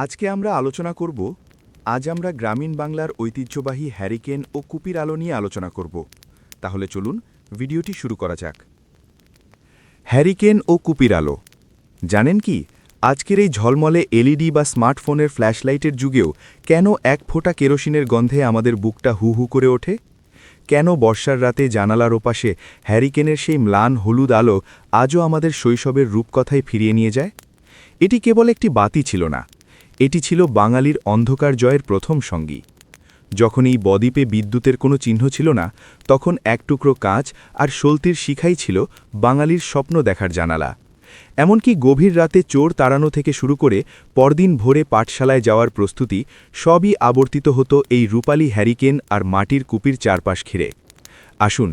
আজকে আমরা আলোচনা করব আজ আমরা গ্রামীণ বাংলার ঐতিহ্যবাহী হ্যারিকেন ও কুপির আলো নিয়ে আলোচনা করব তাহলে চলুন ভিডিওটি শুরু করা যাক। হ্যারিকেন ও কুপির আলো জানেন কি আজকের এই ঝলমলে এলইডি বা স্মার্টফোনের ফ্ল্যাশলাইটের যুগেও কেন এক ফোঁটা কেরোসিনের গন্ধে আমাদের বুকটা হু হু করে ওঠে? কেন বর্ষার রাতে জানালার ওপাশে হ্যারিকেনের সেই ম্লান হলুদ আলো আজও আমাদের শৈশবের রূপকথায় ফিরিয়ে নিয়ে যায়? এটি কেবল একটি বাতি ছিল না, এটি ছিল বাঙালির অন্ধকার জয়ের প্রথম সঙ্গী। যখন এই বদ্বীপে বিদ্যুতের কোনো চিহ্ন ছিল না, তখন এক টুকরো কাঁচ আর সলতির শিখাই ছিল বাঙালির স্বপ্ন দেখার জানালা। এমনকি গভীর রাতে চোর তাড়ানো থেকে শুরু করে পরদিন ভোরে পাঠশালায় যাওয়ার প্রস্তুতি সবই আবর্তিত হতো এই রূপালী হ্যারিকেন আর মাটির কুপির চারপাশ ঘিরে। আসুন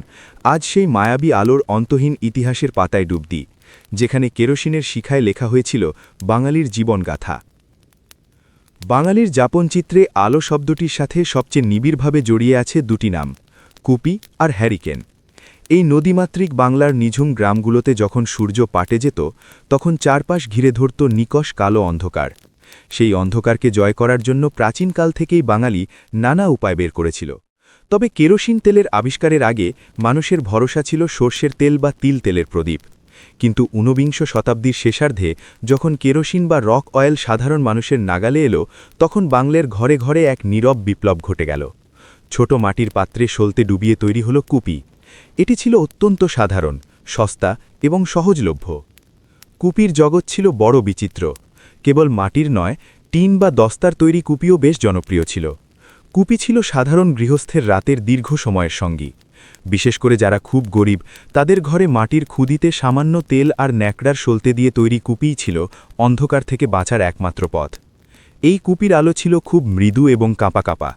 আজ সেই মায়াবী আলোর অন্তহীন ইতিহাসের পাতায় ডুব দিই, যেখানে কেরোসিনের শিখায় লেখা হয়েছিল বাঙালির জীবনগাথা। বাঙালির যাপনচিত্রে আলো শব্দটির সাথে সবচেয়ে নিবিড়ভাবে জড়িয়ে আছে দুটি নাম, কুপি আর হ্যারিকেন। এই নদীমাতৃক বাংলার নিঝুম গ্রামগুলোতে যখন সূর্য পাটে যেত, তখন চারপাশ ঘিরে ধরত নিকষ কালো অন্ধকার। সেই অন্ধকারকে জয় করার জন্য প্রাচীনকাল থেকেই বাঙালি নানা উপায় বের করেছিল। তবে কেরোসিন তেলের আবিষ্কারের আগে মানুষের ভরসা ছিল সর্ষের তেল বা তিল তেলের প্রদীপ। কিন্তু ঊনবিংশ শতাব্দীর শেষার্ধে যখন কেরোসিন বা রক অয়েল সাধারণ মানুষের নাগালে এলো, তখন বাংলার ঘরে ঘরে এক নীরব বিপ্লব ঘটে গেল। ছোট মাটির পাত্রে সলতে ডুবিয়ে তৈরি হলো কুপি। এটি ছিল অত্যন্ত সাধারণ, সস্তা এবং সহজলভ্য। কুপির জগৎ ছিল বড় বিচিত্র। কেবল মাটির নয়, টিন বা দস্তার তৈরি কুপিও বেশ জনপ্রিয় ছিল। কুপি ছিল সাধারণ গৃহস্থের রাতের দীর্ঘ সময়ের সঙ্গী। বিশেষ করে যারা খুব গরিব, তাদের ঘরে মাটির খুদিতে সামান্য তেল আর ন্যাকড়ার সলতে দিয়ে তৈরি কুপিই ছিল অন্ধকার থেকে বাঁচার একমাত্র পথ। এই কুপির আলো ছিল খুব মৃদু এবং কাঁপা কাঁপা।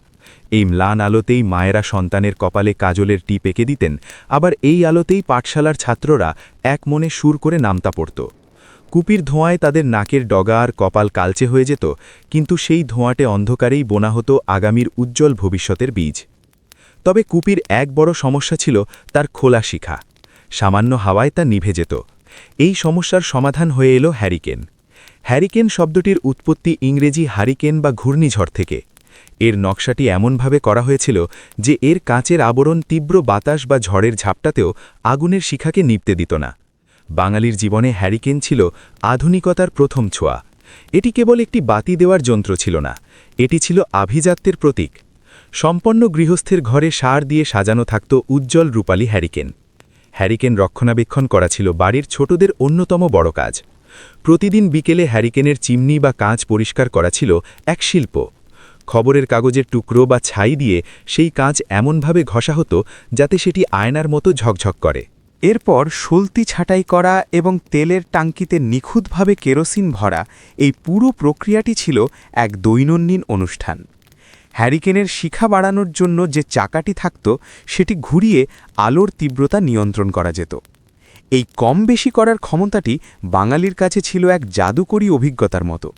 এই ম্লান আলোতেই মায়েরা সন্তানের কপালে কাজলের টিপ এঁকে দিতেন, আবার এই আলোতেই পাঠশালার ছাত্ররা এক মনে সুর করে নামতা পড়ত। কুপির ধোঁয়ায় তাদের নাকের ডগা আর কপাল কালচে হয়ে যেত, কিন্তু সেই ধোঁয়াটে অন্ধকারেই বোনা হতো আগামীর উজ্জ্বল ভবিষ্যতের বীজ। তবে কুপির এক বড় সমস্যা ছিল তার খোলা শিখা। সামান্য হাওয়ায় তা নিভে যেত। এই সমস্যার সমাধান হয়ে এলো হ্যারিকেন। হ্যারিকেন শব্দটির উৎপত্তি ইংরেজি হারিকেন বা ঘূর্ণিঝড় থেকে। এর নকশাটি এমনভাবে করা হয়েছিল যে এর কাঁচের আবরণ তীব্র বাতাস বা ঝড়ের ঝাপটাতেও আগুনের শিখাকে নিভতে দিত না। বাঙালির জীবনে হ্যারিকেন ছিল আধুনিকতার প্রথম ছোঁয়া। এটি কেবল একটি বাতি দেওয়ার যন্ত্র ছিল না, এটি ছিল আভিজাত্যের প্রতীক। সম্পন্ন গৃহস্থের ঘরে সার দিয়ে সাজানো থাকত উজ্জ্বল রূপালী হ্যারিকেন। হ্যারিকেন রক্ষণাবেক্ষণ করা ছিল বাড়ির ছোটদের অন্যতম বড় কাজ। প্রতিদিন বিকেলে হ্যারিকেনের চিমনি বা কাঁচ পরিষ্কার করা ছিল এক শিল্প। খবরের কাগজের টুকরো বা ছাই দিয়ে সেই কাঁচ এমনভাবে ঘষা হতো যাতে সেটি আয়নার মতো ঝকঝক করে। এরপর সলতি ছাঁটাই করা এবং তেলের টাঙ্কিতে নিখুঁতভাবে কেরোসিন ভরা, এই পুরো প্রক্রিয়াটি ছিল এক দৈনন্দিন অনুষ্ঠান। হ্যারিকেনের শিখা বাড়ানোর জন্য যে চাকাটি থাকত, সেটি ঘুরিয়ে আলোর তীব্রতা নিয়ন্ত্রণ করা যেত। এই কম বেশি করার ক্ষমতাটি বাঙালির কাছে ছিল এক জাদুকরী অভিজ্ঞতার মতো।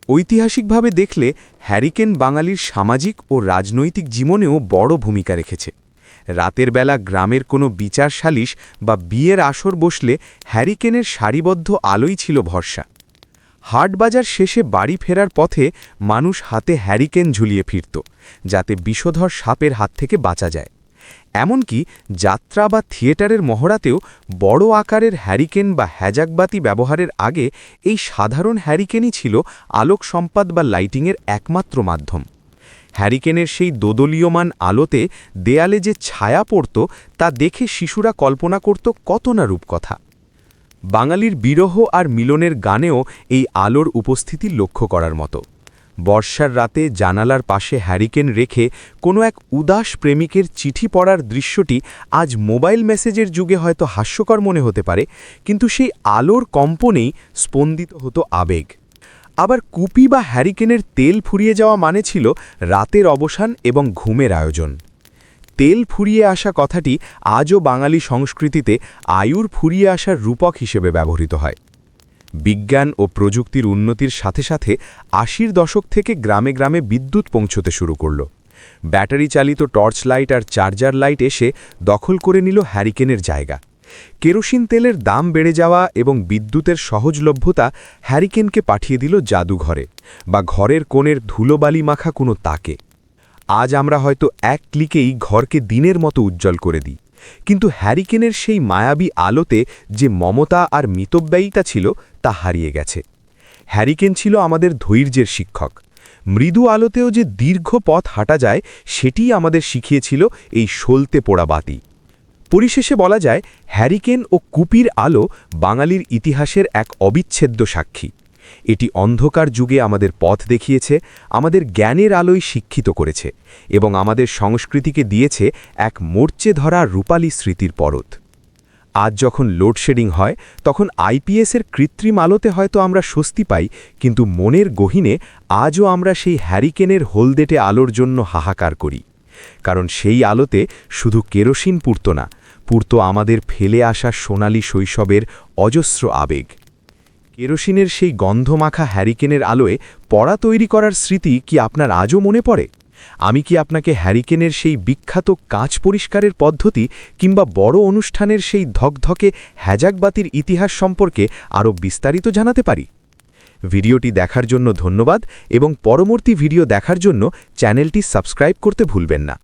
ঐতিহাসিকভাবে দেখলে হ্যারিকেন বাঙালির সামাজিক ও রাজনৈতিক জীবনেও বড় ভূমিকা রেখেছে। রাতের বেলা গ্রামের কোনো বিচার সালিশ বা বিয়ের আসর বসলে হ্যারিকেনের সারিবদ্ধ আলোই ছিল ভরসা। হাটবাজার শেষে বাড়ি ফেরার পথে মানুষ হাতে হ্যারিকেন ঝুলিয়ে ফিরত, যাতে বিষধর সাপের হাত থেকে বাঁচা যায়। এমনকি যাত্রা বা থিয়েটারের মহড়াতেও বড় আকারের হ্যারিকেন বা হ্যাজাকবাতি ব্যবহারের আগে এই সাধারণ হ্যারিকেনই ছিল আলোক সম্পাদ বা লাইটিংয়ের একমাত্র মাধ্যম। হ্যারিকেনের সেই দোদলীয়মান আলোতে দেয়ালে যে ছায়া পড়ত, তা দেখে শিশুরা কল্পনা করত কত না রূপকথা। বাঙালির বিরহ আর মিলনের গানেও এই আলোর উপস্থিতি লক্ষ্য করার মতো। বর্ষার রাতে জানালার পাশে হ্যারিকেন রেখে কোনো এক উদাস প্রেমিকের চিঠি পড়ার দৃশ্যটি আজ মোবাইল মেসেজের যুগে হয়তো হাস্যকর মনে হতে পারে, কিন্তু সেই আলোর কম্পনেই স্পন্দিত হতো আবেগ। আবার কুপি বা হ্যারিকেনের তেল ফুরিয়ে যাওয়া মানে ছিল রাতের অবসান এবং ঘুমের আয়োজন। তেল ফুরিয়ে আসা কথাটি আজও বাঙালি সংস্কৃতিতে আয়ুর ফুরিয়ে আসার রূপক হিসেবে ব্যবহৃত হয়। বিজ্ঞান ও প্রযুক্তির উন্নতির সাথে সাথে ৮০-র দশক থেকে গ্রামে গ্রামে বিদ্যুৎ পৌঁছতে শুরু করল। ব্যাটারি চালিত টর্চ লাইট আর চার্জার লাইট এসে দখল করে নিল হ্যারিকেনের জায়গা। কেরোসিন তেলের দাম বেড়ে যাওয়া এবং বিদ্যুতের সহজলভ্যতা হ্যারিকেনকে পাঠিয়ে দিল জাদুঘরে বা ঘরের কোণের ধুলোবালি মাখা কোনো তাকে। আজ আমরা হয়তো এক ক্লিকেই ঘরকে দিনের মতো উজ্জ্বল করে দিই, কিন্তু হ্যারিকেনের সেই মায়াবী আলোতে যে মমতা আর মিতব্যয়িতা ছিল তা হারিয়ে গেছে। হ্যারিকেন ছিল আমাদের ধৈর্যের শিক্ষক। মৃদু আলোতেও যে দীর্ঘ পথ হাঁটা যায় সেটিই আমাদের শিখিয়েছিল এই সলতে পোড়া বাতি। পরিশেষে বলা যায়, হ্যারিকেন ও কুপির আলো বাঙালির ইতিহাসের এক অবিচ্ছেদ্য সাক্ষী। এটি অন্ধকার যুগে আমাদের পথ দেখিয়েছে, আমাদের জ্ঞানের আলোয় শিক্ষিত করেছে এবং আমাদের সংস্কৃতিকে দিয়েছে এক মরচে ধরা রূপালী স্মৃতির পরত। আজ যখন লোডশেডিং হয় তখন আইপিএসের কৃত্রিম আলোতে হয়তো আমরা স্বস্তি পাই, কিন্তু মনের গহীনে আজও আমরা সেই হ্যারিকেনের হলদেটে আলোর জন্য হাহাকার করি। কারণ সেই আলোতে শুধু কেরোসিন পুড়ত না, পুড়ত আমাদের ফেলে আসা সোনালি শৈশবের অজস্র আবেগ। কেরোসিনের সেই গন্ধমাখা হ্যারিকেনের আলোয় পড়া তৈরি করার স্মৃতি কি আপনার আজও মনে পড়ে? আমি কি আপনাকে হ্যারিকেনের সেই বিখ্যাত কাঁচ পরিষ্কারের পদ্ধতি কিংবা বড় অনুষ্ঠানের সেই ধকধকে হ্যাজাকবাতির ইতিহাস সম্পর্কে আরও বিস্তারিত জানাতে পারি? ভিডিওটি দেখার জন্য ধন্যবাদ এবং পরবর্তী ভিডিও দেখার জন্য চ্যানেলটি সাবস্ক্রাইব করতে ভুলবেন না।